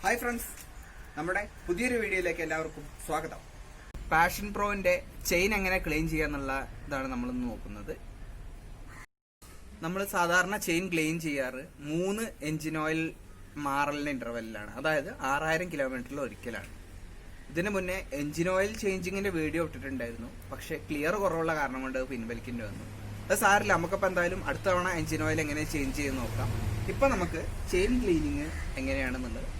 Hi friends, നമ്മുടെ പുതിയൊരു വീഡിയോയിലേക്ക് എല്ലാവർക്കും സ്വാഗതം. പാഷൻ പ്രോന്റെ ചെയിൻ എങ്ങനെ ക്ലീൻ ചെയ്യാന്നുള്ള ഇതാണ് നമ്മളിന്ന് നോക്കുന്നത്. നമ്മൾ സാധാരണ ചെയിൻ ക്ലീൻ ചെയ്യാറ് 3 എഞ്ചിൻ ഓയിൽ മാറലിന്റെ ഇന്റർവെല്ലിലാണ്, അതായത് 6000 കിലോമീറ്ററിൽ ഒരിക്കലാണ്. ഇതിനു മുന്നേ എഞ്ചിൻ ഓയിൽ ചേഞ്ചിങ്ങിന്റെ വീഡിയോ ഇട്ടിട്ടുണ്ടായിരുന്നു, പക്ഷെ ക്ലിയർ കുറവുള്ള കാരണം കൊണ്ട് പിൻവലിക്കേണ്ടി വന്നു. അത് സാരില്ല, നമുക്കിപ്പോൾ എന്തായാലും അടുത്ത തവണ എഞ്ചിൻ ഓയിൽ എങ്ങനെ ചേഞ്ച് ചെയ്ത് നോക്കാം. ഇപ്പൊ നമുക്ക് ചെയിൻ ക്ലീനിങ് എങ്ങനെയാണെന്നുള്ളത് നോക്കാം.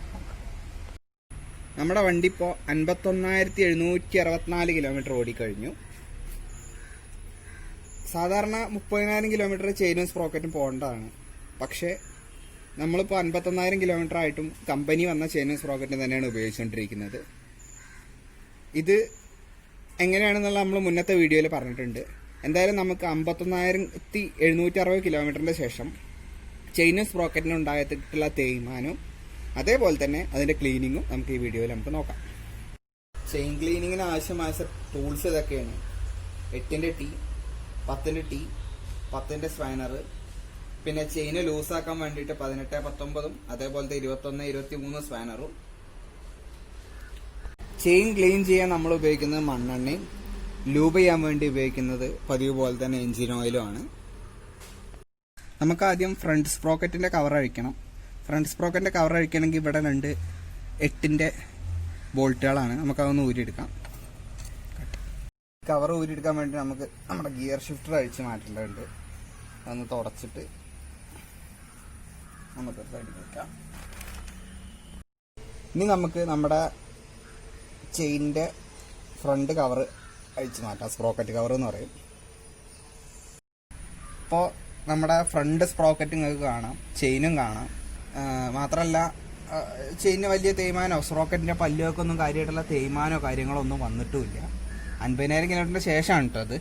നമ്മുടെ വണ്ടി ഇപ്പോൾ 51,764 കിലോമീറ്റർ ഓടിക്കഴിഞ്ഞു. സാധാരണ 30,000 കിലോമീറ്റർ ചെയിനും സ്പ്രോക്കറ്റും പോകേണ്ടതാണ്. പക്ഷേ നമ്മളിപ്പോൾ 51,000 കിലോമീറ്റർ ആയിട്ടും കമ്പനി വന്ന ചെയിനും സ്പ്രോക്കറ്റും തന്നെയാണ് ഉപയോഗിച്ചുകൊണ്ടിരിക്കുന്നത്. ഇത് എങ്ങനെയാണെന്നുള്ള നമ്മൾ മുന്നത്തെ വീഡിയോയിൽ പറഞ്ഞിട്ടുണ്ട്. എന്തായാലും നമുക്ക് 51,760 കിലോമീറ്ററിന്റെ ശേഷം ചെയിനും സ്പ്രോക്കറ്റിനും ഉണ്ടായിട്ടുള്ള തേയ്മാനവും അതേപോലെ തന്നെ അതിന്റെ ക്ലീനിങ്ങും നമുക്ക് ഈ വീഡിയോയിൽ നമുക്ക് നോക്കാം. ചെയിൻ ക്ലീനിങ്ങിന് ആവശ്യമായ ടൂൾസ് ഇതൊക്കെയാണ്: 8ന്റെ ടീ, 10ന്റെ ടീ, 10ന്റെ സ്പാനർ, പിന്നെ ചെയിന് ലൂസാക്കാൻ വേണ്ടിയിട്ട് 18, 19 അതേപോലത്തെ 21, 23 സ്പാനറും. ചെയിൻ ക്ലീൻ ചെയ്യാൻ നമ്മൾ ഉപയോഗിക്കുന്നത് മണ്ണെണ്ണയും, ലൂബ് ചെയ്യാൻ വേണ്ടി ഉപയോഗിക്കുന്നത് പതിവ് പോലെ തന്നെ എഞ്ചിൻ ഓയിലും ആണ്. നമുക്ക് ആദ്യം ഫ്രണ്ട് സ്പ്രോക്കറ്റിന്റെ കവർ അഴിക്കണം. ഫ്രണ്ട് സ്പ്രോക്കറ്റിന്റെ കവർ അഴിക്കണമെങ്കിൽ ഇവിടെ 2 8ന്റെ ബോൾട്ടുകളാണ്. നമുക്കതൊന്ന് ഊരിയെടുക്കാം. കവർ ഊരിയെടുക്കാൻ വേണ്ടി നമുക്ക് നമ്മുടെ ഗിയർ ഷിഫ്റ്റർ അഴിച്ച് മാറ്റേണ്ടതുണ്ട്. അതൊന്ന് തുടച്ചിട്ട് നമുക്ക് റെഡി വെക്കാം. ഇനി നമുക്ക് നമ്മുടെ ചെയിനിന്റെ ഫ്രണ്ട് കവർ അഴിച്ച് മാറ്റാം. സ്പ്രോക്കറ്റ് കവർ എന്ന് പറയും. ഇപ്പോൾ നമ്മുടെ ഫ്രണ്ട് സ്പ്രോക്കറ്റ് നിങ്ങൾക്ക് കാണാം, ചെയിനും കാണാം. മാത്രമല്ല ചെയിന് വലിയ തേയ്മാനോ സ്പ്രോക്കറ്റിന്റെ പല്ലുകൾക്ക് ഒന്നും കാര്യമായിട്ടുള്ള തേയ്മാനോ കാര്യങ്ങളോ ഒന്നും വന്നിട്ടുമില്ല. 50,000 കിലോമീറ്ററിന് ശേഷമാണ് കേട്ടോ അത്.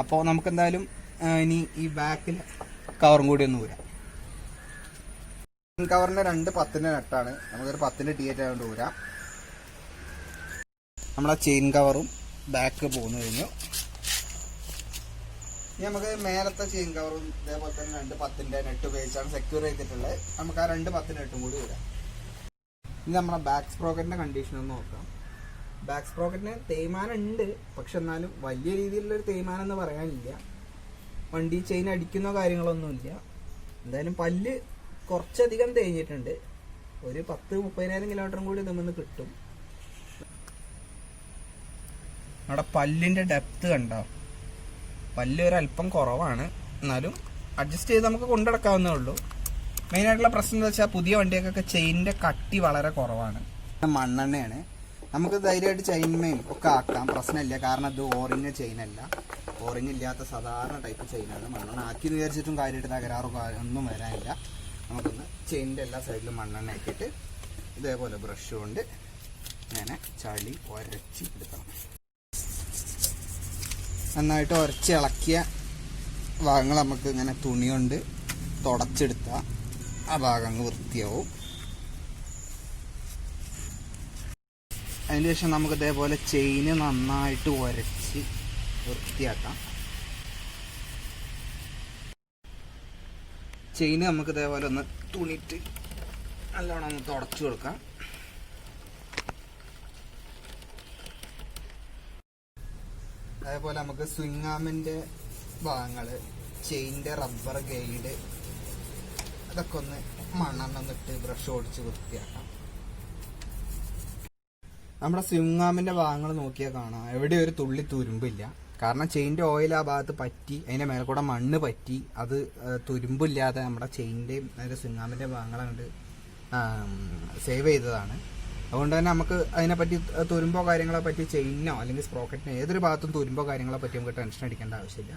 അപ്പോൾ നമുക്ക് എന്തായാലും ഇനി ഈ ബാക്കിൽ കവറും കൂടി ഒന്ന് ഊരാം. കവറിന്റെ 2 10ന്റെ നട്ടാണ്. നമുക്കൊരു 10ന്റെ ടീ ആയിട്ട് ഊരാം. നമ്മളെ ചെയിൻ കവറും ബാക്ക് പോന്നു കഴിഞ്ഞു. ഇനി നമുക്ക് മേലത്തെ ചെയിൻ കവറും ഇതേപോലെ തന്നെ 2 10ന്റെ നെറ്റ് ഉപയോഗിച്ചാണ് സെക്യൂർ ചെയ്തിട്ടുള്ളത്. നമുക്ക് ആ 2 10 നെട്ടും കൂടി വരാം. ഇനി നമ്മളെ ബാക്ക് സ്പ്രോക്കറ്റിന്റെ കണ്ടീഷൻ ഒന്ന് നോക്കാം. ബാക്ക് സ്പ്രോക്കറ്റിന് തേയ്മാനം ഉണ്ട്, പക്ഷെ എന്നാലും വലിയ രീതിയിലുള്ളൊരു തേയ്മാനം എന്ന് പറയാനില്ല. വണ്ടി ചെയിൻ അടിക്കുന്ന കാര്യങ്ങളൊന്നുമില്ല. എന്തായാലും പല്ല് കുറച്ചധികം തേഞ്ഞിട്ടുണ്ട്. ഒരു 10-30,000 കിലോമീറ്ററും കൂടി ഇതുമെന്ന് കിട്ടും. നമ്മുടെ പല്ലിന്റെ ഡെപ്ത് കണ്ടോ? പല്ല് ഒരല്പം കുറവാണ്, എന്നാലും അഡ്ജസ്റ്റ് ചെയ്ത് നമുക്ക് കൊണ്ടുനടക്കാവുന്നേ ഉള്ളൂ. മെയിനായിട്ടുള്ള പ്രശ്നം എന്താ വെച്ചാൽ പുതിയ വണ്ടിയൊക്കെ ചെയിനിന്റെ കട്ടി വളരെ കുറവാണ്. മണ്ണെണ്ണയാണ്. നമുക്ക് ധൈര്യമായിട്ട് ചെയിൻമേയും ഒക്കെ ആക്കാം, പ്രശ്നമില്ല. കാരണം അത് ഓറിഞ്ച് ചെയിനല്ല, ഓറിഞ്ച് ഇല്ലാത്ത സാധാരണ ടൈപ്പ് ചെയിനാണ്. മണ്ണെണ്ണ ആക്കി വിചാരിച്ചിട്ടും കാര്യമായിട്ട് തകരാറും ഒന്നും വരാനില്ല. നമുക്കൊന്ന് ചെയിനിന്റെ എല്ലാ സൈഡിലും മണ്ണെണ്ണ ആക്കിയിട്ട് ഇതേപോലെ ബ്രഷ് കൊണ്ട് ഇങ്ങനെ ചളി ഉരച്ച് എടുക്കണം. നന്നായിട്ട് ഉരച്ച് ഇളക്കിയ ഭാഗങ്ങൾ നമുക്ക് ഇങ്ങനെ തുണി കൊണ്ട് തുടച്ചെടുത്താൽ ആ ഭാഗങ്ങൾ വൃത്തിയാവും. അതിന് ശേഷം നമുക്ക് ഇതേപോലെ ചെയിന് നന്നായിട്ട് ഉരച്ച് വൃത്തിയാക്കാം. ചെയിന് നമുക്ക് ഇതേപോലെ ഒന്ന് തുണിയിട്ട് നല്ലോണം ഒന്ന് തുടച്ചു കൊടുക്കാം. അതേപോലെ നമുക്ക് സ്വിംഗ് ആമിന്റെ ഭാഗങ്ങള്, ചെയിനിന്റെ റബ്ബർ ഗൈഡ്, അതൊക്കെ ഒന്ന് മണ്ണെണ്ണ ഒന്നിട്ട് ബ്രഷ് ഓടിച്ച് വൃത്തിയാക്കാം. നമ്മുടെ സ്വിംഗ് ആമിന്റെ ഭാഗങ്ങൾ നോക്കിയാൽ കാണാം, എവിടെ ഒരു തുള്ളി തുരുമ്പില്ല. കാരണം ചെയിനിന്റെ ഓയിൽ ആ ഭാഗത്ത് പറ്റി, അതിന്റെ മേലെ കൂടെ മണ്ണ് പറ്റി, അത് തുരുമ്പില്ലാതെ നമ്മുടെ ചെയിനിന്റെയും അതിന്റെ സ്വിംഗ് ആമിന്റെ ഭാഗങ്ങൾ അങ്ങോട്ട് സേവ് ചെയ്തതാണ്. അതുകൊണ്ട് തന്നെ നമുക്ക് അതിനെപ്പറ്റി തുരുമ്പോ കാര്യങ്ങളെ പറ്റി ചെയിനോ അല്ലെങ്കിൽ സ്പ്രോക്കറ്റിനോ ഏതൊരു ഭാഗത്തും തുരുമ്പോ കാര്യങ്ങളെ പറ്റി നമുക്ക് ടെൻഷൻ അടിക്കേണ്ട ആവശ്യമില്ല.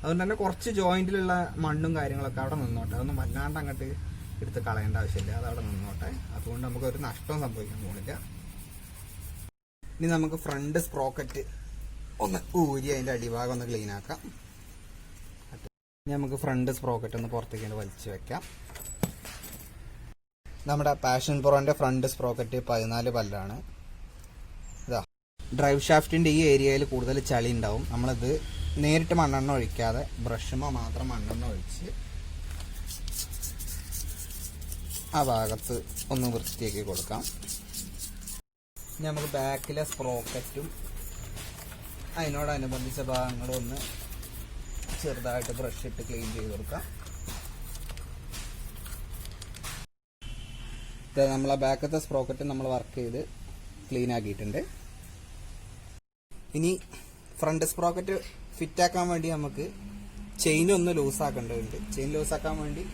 അതുകൊണ്ട് തന്നെ കുറച്ച് ജോയിന്റിലുള്ള മണ്ണും കാര്യങ്ങളൊക്കെ അവിടെ നിന്നോട്ടെ. അതൊന്നും വല്ലാണ്ട് അങ്ങോട്ട് എടുത്ത് കളയേണ്ട ആവശ്യമില്ല, അത് അവിടെ നിന്നോട്ടെ. അതുകൊണ്ട് നമുക്ക് ഒരു നഷ്ടവും സംഭവിക്കാൻ പോകുന്നില്ല. ഇനി നമുക്ക് ഫ്രണ്ട് സ്പ്രോക്കറ്റ് ഒന്ന് ഊരി അതിന്റെ അടിഭാഗം ഒന്ന് ക്ലീൻ ആക്കാം. ഇനി നമുക്ക് ഫ്രണ്ട് സ്പ്രോക്കറ്റ് ഒന്ന് പുറത്തേക്ക് വലിച്ചു വെക്കാം. നമ്മുടെ പാഷൻ പ്രോന്റെ ഫ്രണ്ട് സ്പ്രോക്കറ്റ് 14 പല്ലാണ്. ഇതാ ഡ്രൈവ് ഷാഫ്റ്റിന്റെ ഈ ഏരിയയിൽ കൂടുതൽ ചളി ഉണ്ടാവും. നമ്മളിത് നേരിട്ട് മണ്ണെണ്ണ ഒഴിക്കാതെ ബ്രഷുമ്പോൾ മാത്രം മണ്ണെണ്ണ ഒഴിച്ച് ആ ഭാഗത്ത് ഒന്ന് വൃത്തിയാക്കി കൊടുക്കാം. ഇനി നമുക്ക് ബാക്കിലെ സ്പ്രോക്കറ്റും അതിനോടനുബന്ധിച്ച ഭാഗങ്ങളും ഒന്ന് ചെറുതായിട്ട് ബ്രഷ് ഇട്ട് ക്ലീൻ ചെയ്ത് കൊടുക്കാം. നമ്മളെ ബാക്കത്തെ സ്പ്രോക്കറ്റ് നമ്മൾ വർക്ക് ചെയ്ത് ക്ലീൻ ആക്കിയിട്ടുണ്ട്. ഇനി ഫ്രണ്ട് സ്പ്രോക്കറ്റ് ഫിറ്റ് ആക്കാൻ വേണ്ടി നമുക്ക് ചെയിൻ ഒന്ന് ലൂസ് ആക്കേണ്ടതുണ്ട്. ചെയിൻ ലൂസ് ആക്കാൻ വേണ്ടി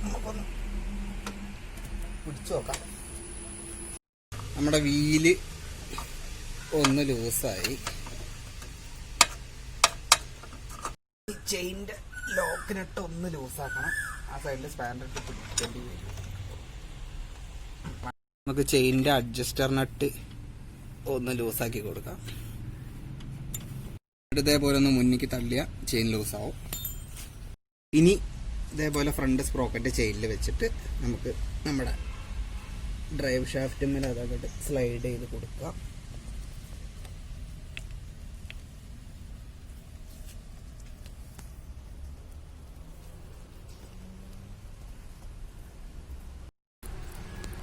നമുക്കൊന്ന് പിടിച്ചു നോക്കാം. നമ്മുടെ വീല് ഒന്ന് ലൂസായി. ചെയിൻ്റെ ലോക്കിനിട്ട് ഒന്ന് ലൂസാക്കണം. ആ സൈഡിൽ സ്പാൻഡർ ഇട്ട് പിടിക്കേണ്ടി വരും. നമുക്ക് ചെയിൻ്റെ അഡ്ജസ്റ്റർ നട്ട് ഒന്ന് ലൂസാക്കി കൊടുക്കാം. ഇതേപോലെ ഒന്ന് മുന്നിക്ക് തള്ളിയ ചെയിൻ ലൂസാവും. ഇനി ഇതേപോലെ ഫ്രണ്ട് സ്പ്രോക്കറ്റ് ചെയിനിൽ വെച്ചിട്ട് നമുക്ക് നമ്മുടെ ഡ്രൈവ് ഷാഫ്റ്റിന്മേൽ അതങ്ങോട്ട് സ്ലൈഡ് ചെയ്ത് കൊടുക്കാം.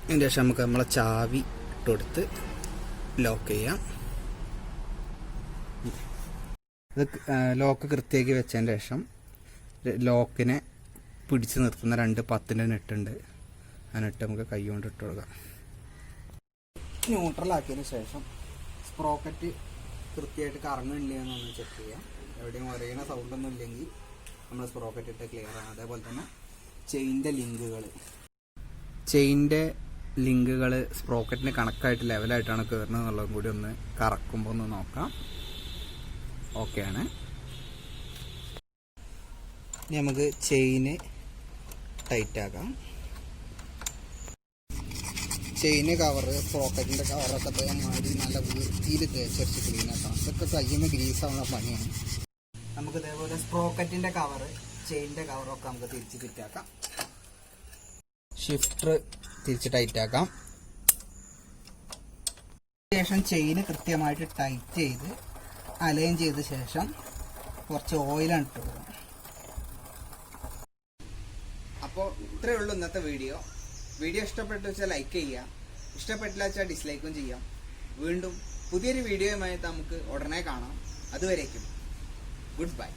അതിന് ശേഷം നമുക്ക് നമ്മളെ ചാവി ഇട്ടുകൊടുത്ത് ലോക്ക് ചെയ്യാം. ഇത് ലോക്ക് കൃത്യമാക്കി വെച്ചതിന് ശേഷം ലോക്കിനെ പിടിച്ച് നിർത്തുന്ന 2 10-ൻ്റെ നെട്ടുണ്ട്. ആ നെട്ട് നമുക്ക് കൈ കൊണ്ട് ഇട്ട് കൊടുക്കാം. ന്യൂട്രലാക്കിയതിന് ശേഷം സ്പ്രോക്കറ്റ് കൃത്യമായിട്ട് കറങ്ങുന്നില്ല എന്നൊന്ന് ചെക്ക് ചെയ്യാം. എവിടെയും ഒരേണ സൗണ്ടൊന്നും ഇല്ലെങ്കിൽ നമ്മൾ സ്പ്രോക്കറ്റ് ഇട്ട് ക്ലിയർ ആണ്. അതേപോലെ തന്നെ ചെയിൻ്റെ ലിങ്കുകൾ സ്പ്രോക്കറ്റിന് കണക്കായിട്ട് ലെവലായിട്ടാണ് കയറുന്നത് എന്നുള്ളതും കൂടി ഒന്ന് കറക്കുമ്പോൾ ഒന്ന് നോക്കാം. ഓക്കെയാണ്. ഇനി നമുക്ക് ചെയിന് ടൈറ്റാക്കാം. ചെയിന് കവറ് സ്പ്രോക്കറ്റിൻ്റെ കവറൊക്കെ മാറി നല്ല വൃത്തിയിൽ തേച്ചരച്ച് ക്ലീൻ ആക്കാം. ഇതൊക്കെ കയ്യുമ്പോൾ ഗ്രീസാവുന്ന പണിയാണ്. നമുക്ക് ഇതേപോലെ സ്പ്രോക്കറ്റിൻ്റെ കവറ് ചെയിനിൻ്റെ കവറൊക്കെ നമുക്ക് തിരിച്ച് ഫിറ്റാക്കാം. ഷിഫ്റ്റർ തിരിച്ച് ടൈറ്റാക്കാം. ശേഷം ചെയിന് കൃത്യമായിട്ട് ടൈറ്റ് ചെയ്ത് അലൈൻ ചെയ്ത ശേഷം കുറച്ച് ഓയിലാണ് ഇട്ട് കൊടുക്കണം. അപ്പോൾ ഇത്രയേ ഉള്ളൂ ഇന്നത്തെ വീഡിയോ. ഇഷ്ടപ്പെട്ടു വെച്ചാൽ ലൈക്ക് ചെയ്യുക, ഇഷ്ടപ്പെട്ടില്ല വെച്ചാൽ ഡിസ്ലൈക്കും ചെയ്യാം. വീണ്ടും പുതിയൊരു വീഡിയോയുമായി നമുക്ക് ഉടനെ കാണാം. അതുവരേക്കും ഗുഡ് ബൈ.